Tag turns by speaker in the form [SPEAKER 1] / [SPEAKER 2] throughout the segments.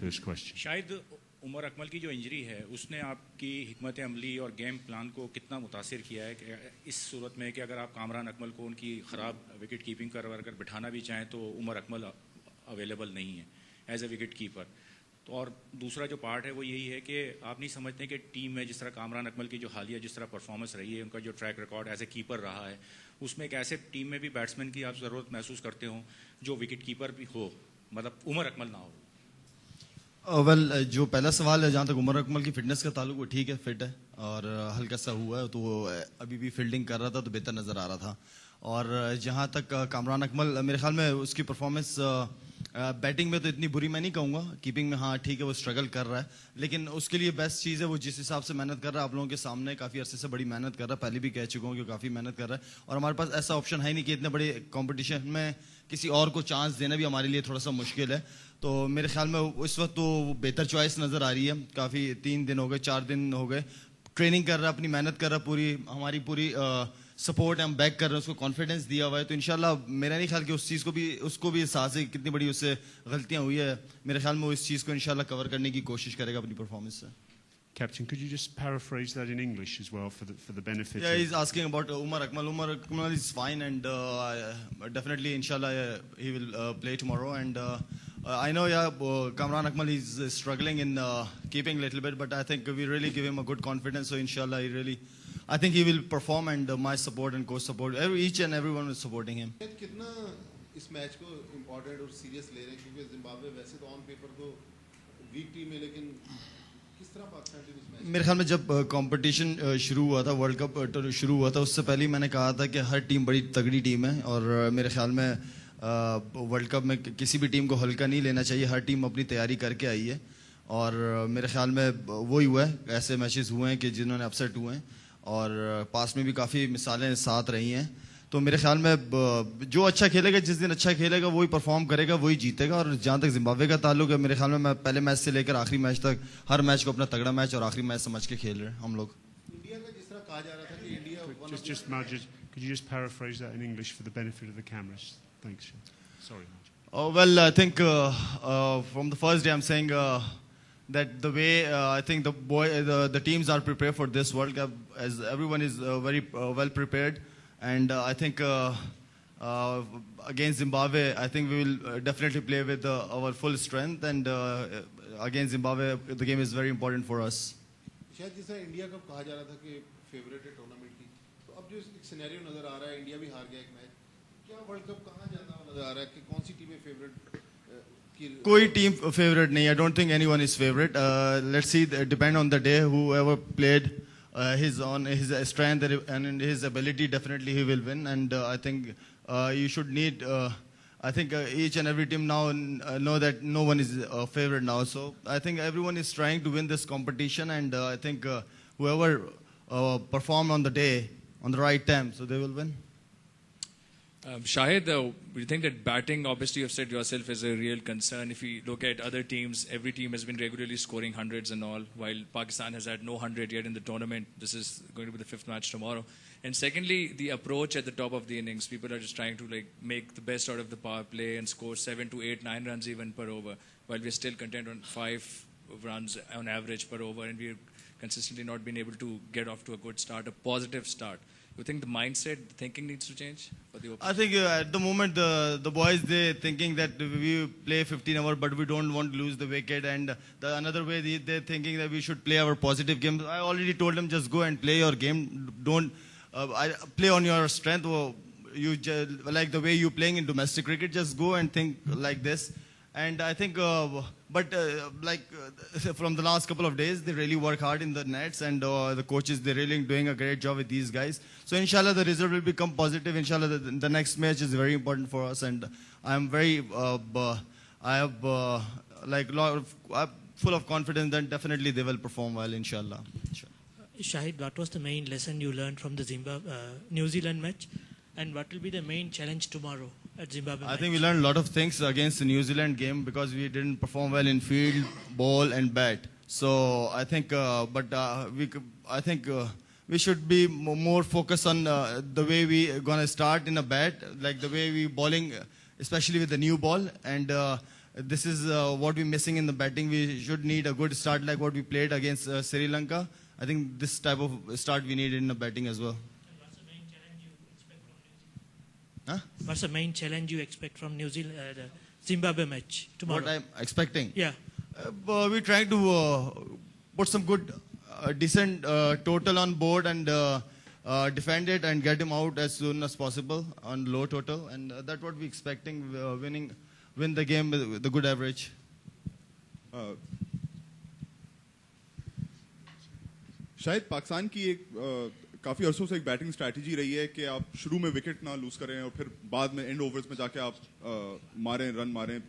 [SPEAKER 1] first question.
[SPEAKER 2] शायद उमर अकमल की जो इंजरी है उसने आपकी हिकमत अमली और गेम प्लान को कितना मुतासिर किया है कि इस सूरत में कि अगर आप कामरान अकमल को उनकी ख़राब विकेट कीपिंग कर अगर बिठाना भी चाहें तो उमर अकमल अवेलेबल नहीं है एज ए विकेट कीपर। तो और दूसरा जो पार्ट है वो यही है कि आप नहीं समझते कि टीम में जिस तरह कामरान अकमल की जो हालिया जिस तरह परफॉर्मेंस रही है, उनका जो track record as a keeper रहा है, उसमें एक ऐसे टीम में भी बैट्समैन की आप ज़रूरत महसूस करते हो जो विकेट कीपर भी हो, मतलब उमर अकमल ना हो।
[SPEAKER 3] जो पहला सवाल है, जहाँ तक उमर अकमल की फिटनेस का ताल्लुक, वो ठीक है, फिट है और हल्का सा हुआ है, तो वो अभी भी फील्डिंग कर रहा था तो बेहतर नज़र आ रहा था। और जहाँ तक कामरान अकमल, मेरे ख्याल में उसकी परफॉर्मेंस बैटिंग में तो इतनी बुरी मैं नहीं कहूँगा, कीपिंग में हाँ ठीक है वो स्ट्रगल कर रहा है, लेकिन उसके लिए बेस्ट चीज़ है वो जिस हिसाब से मेहनत कर रहा है, आप लोगों के सामने काफ़ी अरसे से बड़ी मेहनत कर रहा है, पहले भी कह चुका हूँ कि काफ़ी मेहनत कर रहा है और हमारे पास ऐसा ऑप्शन है नहीं कि इतने बड़े कॉम्पिटिशन में किसी और को चांस देना भी हमारे लिए थोड़ा सा मुश्किल है। तो मेरे ख्याल में इस वक्त तो बेहतर चॉइस नज़र आ रही है। काफ़ी 3 दिन हो गए, 4 दिन हो गए, ट्रेनिंग कर रहा है, अपनी मेहनत कर रहा है, पूरी हमारी पूरी सपोर्ट हम बैक कर रहे हैं, उसको कॉन्फिडेंस दिया हुआ है। तो इंशाल्लाह मेरा नहीं ख्याल कि उस चीज़ को भी, उसको भी एहसास है कितनी बड़ी उससे गलतियां हुई है। मेरे ख्याल में वो इस चीज़ को इंशाल्लाह कवर करने की कोशिश करेगा अपनी परफॉर्मेंस से।
[SPEAKER 1] Captain, could you just paraphrase that in English as well for the benefit?
[SPEAKER 3] Yeah, he's asking about Umar Akmal. Umar Akmal is fine and definitely, inshallah, he will play tomorrow. And I know, Kamran Akmal is struggling in keeping a little bit, but I think we really give him a good confidence. So inshallah, I think he will perform, and my support and coach support, each and everyone is supporting him.
[SPEAKER 4] कितना इस match को important और serious ले रहे हैं, क्योंकि Zimbabwe वैसे तो ऑन पेपर तो वीक टीम है, लेकिन
[SPEAKER 3] मेरे ख्याल में जब कंपटीशन शुरू हुआ था, वर्ल्ड कप शुरू हुआ था, उससे पहले ही मैंने कहा था कि हर टीम बड़ी तगड़ी टीम है और मेरे ख्याल में वर्ल्ड कप में किसी भी टीम को हल्का नहीं लेना चाहिए। हर टीम अपनी तैयारी करके आई है और मेरे ख्याल में वही हुआ है। ऐसे मैचेस हुए हैं कि जिन्होंने अपसेट हुए हैं और पास में भी काफ़ी मिसालें साथ रही हैं। तो मेरे ख्याल में जो अच्छा खेलेगा, जिस दिन अच्छा खेलेगा वही परफॉर्म करेगा, वही जीतेगा। और जहाँ तक जिम्बाब्वे का ताल्लुक है, मेरे ख्याल में मैं पहले मैच से लेकर आखिरी मैच तक हर मैच को अपना तगड़ा मैच और आखिरी मैच समझ के खेल रहे हैं हम लोग।
[SPEAKER 4] इंडिया का जिस तरह कहा जा रहा था कि India
[SPEAKER 1] Majid, could you just paraphrase that in English for the benefit of the cameras? Thanks. Sorry, Majid.
[SPEAKER 3] Well, I think from the first day I'm saying that the way I think the teams are prepared for this World Cup, as everyone is very well prepared. And I think against Zimbabwe, I think we will definitely play with our full strength. And against Zimbabwe, the game is very important for us.
[SPEAKER 4] शायद जिस तरह India cup कहा जा रहा था कि favourite है tournament की, तो अब जो एक सिनेरियो नजर आ रहा है, इंडिया भी हार गया एक मैच, क्या वर्ल्ड कप कहाँ जाता हुआ नजर आ रहा है कि कौन सी टीमें फेवरेट?
[SPEAKER 3] कोई टीम फेवरेट नहीं, I don't think anyone is favorite. Let's see, depend on the day, whoever played his strength and his ability, definitely he will win. And I think you should need I think each and every team now know that no one is a favorite now. So I think everyone is trying to win this competition, and I think whoever perform on the day on the right time, so they will win.
[SPEAKER 5] Shahid, we think that batting, obviously you've said yourself, is a real concern. If we look at other teams, every team has been regularly scoring hundreds and all, while Pakistan has had no 100 yet in the tournament. This is going to be the 5th match tomorrow. And secondly, the approach at the top of the innings. People are just trying to make the best out of the power play and score 7 to 8, 9 runs even per over, while we're still content on 5 runs on average per over, and we've consistently not been able to get off to a good start, a positive start. You think the mindset, the thinking needs to change for the openers?
[SPEAKER 3] I think at the moment the boys, they're thinking that we play 15 hours but we don't want to lose the wicket, and the another way they're thinking that we should play our positive game. I already told them, just go and play your game. Don't play on your strength. You like the way you're playing in domestic cricket, just go and think like this. And I think, from the last couple of days, they really work hard in the nets, and the coaches, they're really doing a great job with these guys. So inshallah, the result will become positive. Inshallah, the next match is very important for us, and I'm very, I'm full of confidence that definitely they will perform well, inshallah.
[SPEAKER 6] Shahid, what was the main lesson you learned from the New Zealand match, and what will be the main challenge tomorrow at Zimbabwe?
[SPEAKER 3] I think we learned a lot of things against the New Zealand game because we didn't perform well in field, ball, and bat. So I think, we should be more focused on the way we gonna start in a bat, like the way we bowling, especially with the new ball, and this is what we're missing in the batting. We should need a good start like what we played against Sri Lanka. I think this type of start we need in the batting as well.
[SPEAKER 6] What's the main challenge you expect from New Zealand, Zimbabwe match tomorrow?
[SPEAKER 3] What I'm expecting?
[SPEAKER 6] Yeah.
[SPEAKER 3] We're trying to put some good, decent total on board and defend it and get him out as soon as possible on low total. And that's what we're expecting, win the game with the good average.
[SPEAKER 7] शायद पाकिस्तान की एक काफ़ी अरसों से एक batting strategy रही है कि आप शुरू में विकेट ना लूज करें और फिर बाद में एंड ओवर्स में जाके आप रन मारें.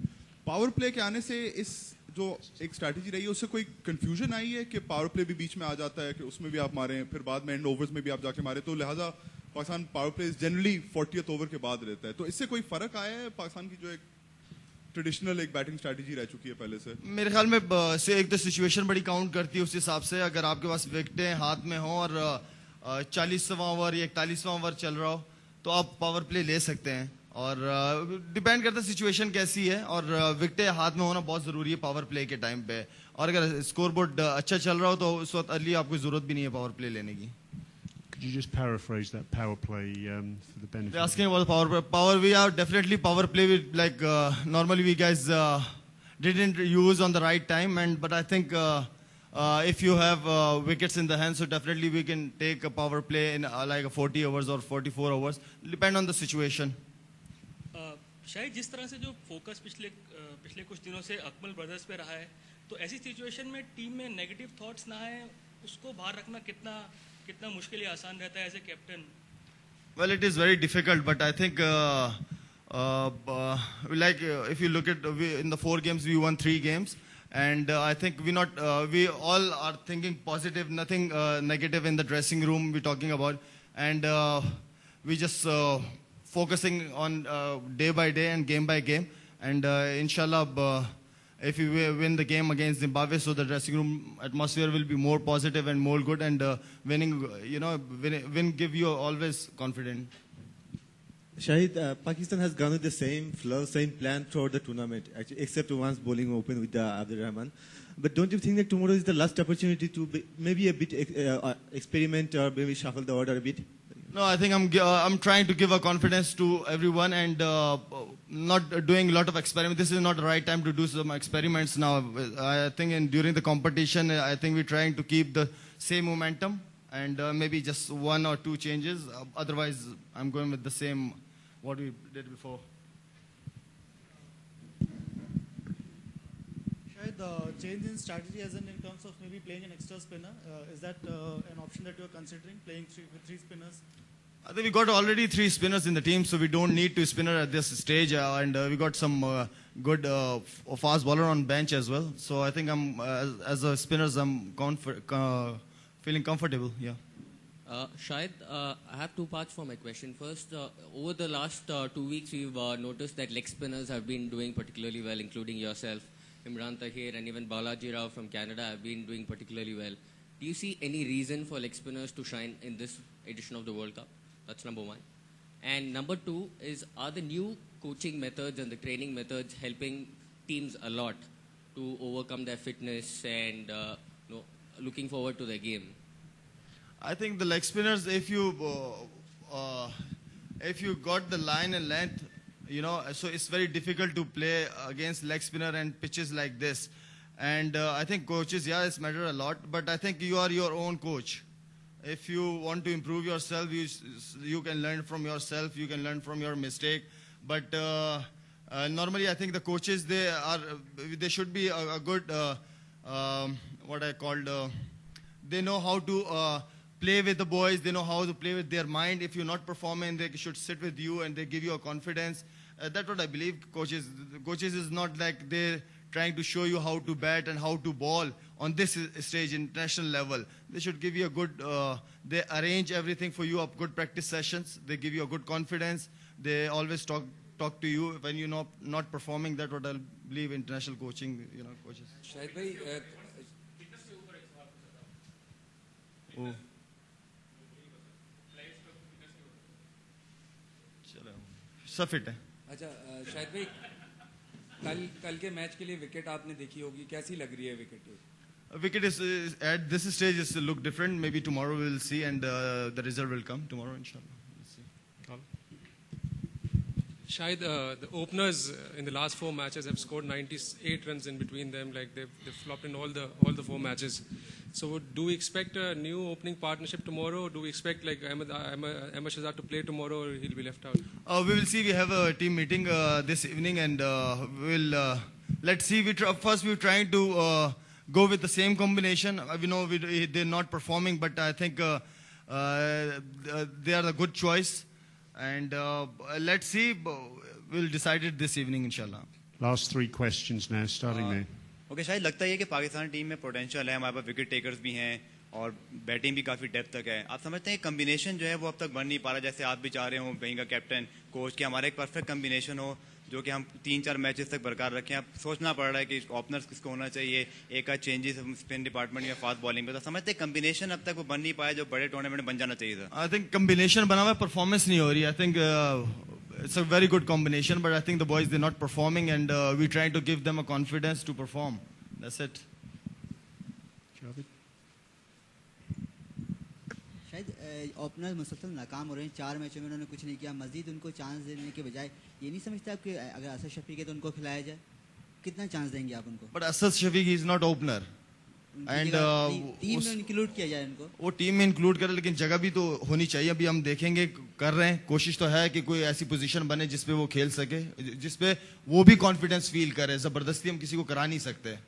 [SPEAKER 7] पावर प्ले के आने से इस जो एक स्ट्रैटेजी रही है उससे कोई कंफ्यूजन आई है कि पावर प्ले भी बीच में आ जाता है कि उसमें भी आप मारें फिर बाद में एंड ओवर्स में भी आप जाके मारें, तो लिहाजा Pakistan power play generally 40th over के बाद रहता है. तो इससे कोई फर्क आया है पाकिस्तान की जो एक ट्रेडिशनल एक बैटिंग स्ट्रैटेजी रह चुकी है पहले से?
[SPEAKER 3] मेरे ख्याल में से एक तो सिचुएशन बड़ी काउंट करती है उस हिसाब से. अगर आपके पास विकेटें हाथ में हो और 40वां ओवर या 41वां ओवर चल रहा हो तो आप पावर प्ले ले सकते हैं. और डिपेंड करता है सिचुएशन कैसी है और विकेटें हाथ में होना बहुत ज़रूरी है पावर प्ले के टाइम पे. और अगर स्कोर बोर्ड अच्छा चल रहा हो तो उस वक्त अर्ली आपको ज़रूरत भी नहीं है पावर प्ले लेने की.
[SPEAKER 1] Could you just paraphrase that power play for the benefit?
[SPEAKER 3] They're asking about power play. We have definitely power play with like normally we guys didn't use on the right time, but I think if you have wickets in the hand, so definitely we can take a power play in like 40 overs or 44 overs, depend on the situation.
[SPEAKER 8] शायद जिस तरह से जो focus पिछले कुछ दिनों से Akmal brothers पे रहा है, तो ऐसी सिचुएशन में टीम में नेगेटिव थॉट्स ना आए, उसको बाहर रखना कितना मुश्किल या आसान रहता है as a captain?
[SPEAKER 3] Well, it is very difficult, but I think if you look at in the 4 games we won 3 games, and I think we all are thinking positive, nothing negative in the dressing room we're talking about, and we just focusing on day by day and game by game, and inshallah if we win the game against Zimbabwe, so the dressing room atmosphere will be more positive and more good, and win give you always confident.
[SPEAKER 9] Shahid, Pakistan has gone with the same flow, same plan throughout the tournament, actually, except once bowling open with Abdur Rahman. But don't you think that tomorrow is the last opportunity to maybe a bit experiment or maybe shuffle the order a bit?
[SPEAKER 3] No, I think I'm trying to give a confidence to everyone and not doing a lot of experiments. This is not the right time to do some experiments now. I think during the competition, I think we're trying to keep the same momentum and maybe just 1 or 2 changes. Otherwise, I'm going with the same what we did before.
[SPEAKER 10] The change in strategy as in terms of maybe playing an extra spinner, is that an option that you're considering, playing with 3 spinners?
[SPEAKER 3] I think we got already 3 spinners in the team, so we don't need 2 spinner at this stage, and we got some good fast bowler on bench as well. So I think as a spinners, I'm feeling comfortable. Yeah.
[SPEAKER 11] Shahid, I have 2 parts for my question. First, over the last 2 weeks, we've noticed that leg spinners have been doing particularly well, including yourself. Imran Tahir and even Balaji Rao from Canada have been doing particularly well. Do you see any reason for leg spinners to shine in this edition of the World Cup? That's number 1. And number 2 is, are the new coaching methods and the training methods helping teams a lot to overcome their fitness and looking forward to their game?
[SPEAKER 3] I think the leg spinners, if you got the line and length, so it's very difficult to play against leg spinner and pitches like this. And I think coaches, it's matter a lot, but I think you are your own coach. If you want to improve yourself, you can learn from yourself, you can learn from your mistake. But normally I think the coaches, they should be a good, they know how to play with the boys, they know how to play with their mind. If you're not performing, they should sit with you and they give you a confidence. That's what I believe. Coaches is not like they're trying to show you how to bat and how to bowl on this stage, international level. They should give you a good, they arrange everything for you, good practice sessions. They give you a good confidence. They always talk to you when you're not performing. That's what I believe international coaching, coaches.
[SPEAKER 12] Shahid bhai,
[SPEAKER 3] सब fit है.
[SPEAKER 12] अच्छा शाहिद भाई, कल के match के लिए wicket आपने देखी होगी, कैसी लग रही है wicket?
[SPEAKER 3] Wicket is at this stage is look different. Maybe tomorrow we will see, and the result will come tomorrow, inshallah. We'll see.
[SPEAKER 13] Shahid, the openers in the last 4 matches have scored 98 runs in between them. Like they've flopped in all the 4 matches. So do we expect a new opening partnership tomorrow? Do we expect like Ahmed Shahzad to play tomorrow, or he'll be left out?
[SPEAKER 3] We will see. We have a team meeting this evening, and we'll let's see. First, we're trying to go with the same combination. We know they're not performing, but I think they are a good choice. And let's see. We'll decide it this evening, inshallah.
[SPEAKER 1] Last 3 questions now, starting there.
[SPEAKER 14] Okay शायद लगता है कि Pakistan team में potential है, हमारे पास wicket takers भी हैं और बैटिंग भी काफ़ी डेप्थ तक है. आप समझते हैं कम्बिनेशन जो है वो अब तक बन नहीं पा रहा, जैसे आप भी चाह रहे हो कहीं का कैप्टन कोच कि हमारा एक परफेक्ट कम्बिनेशन हो जो कि हम 3-4 मैचेस तक बरकरार रखें. अब सोचना पड़ रहा है कि ओपनर्स किसको होना चाहिए, एक आध चेंजेस स्पिन डिपार्टमेंट या फास्ट बॉलिंग पे. तो समझते हैं कम्बिनेशन अब तक वो बन नहीं पाया जो बड़े टूर्नामेंट में बन जाना चाहिए था.
[SPEAKER 3] I think combination बना हुआ है, परफॉर्मेंस नहीं हो रही. I think it's a very good combination, but I think the boys they're not performing, and we're trying to give them a confidence to perform. That's it.
[SPEAKER 15] शायद opener मुसलसल नाकाम हो रहे हैं, 4 मैचों में उन्होंने कुछ नहीं किया. मजीद उनको चांस देने के बजाय ये नहीं समझते आप कि अगर असद शफीक है तो उनको खिलाया जाए? कितना चांस देंगे आप उनको?
[SPEAKER 3] But Asad Shafiq is not opener. And
[SPEAKER 15] team में इंक्लूड किया जाए उनको.
[SPEAKER 3] वो टीम में इंक्लूड करे, लेकिन जगह भी तो होनी चाहिए. अभी हम देखेंगे, कर रहे हैं, कोशिश तो है कि कोई ऐसी पोजीशन बने जिसपे वो खेल सके, जिसपे वो भी कॉन्फिडेंस फील करे. जबरदस्ती हम किसी को करा नहीं सकते.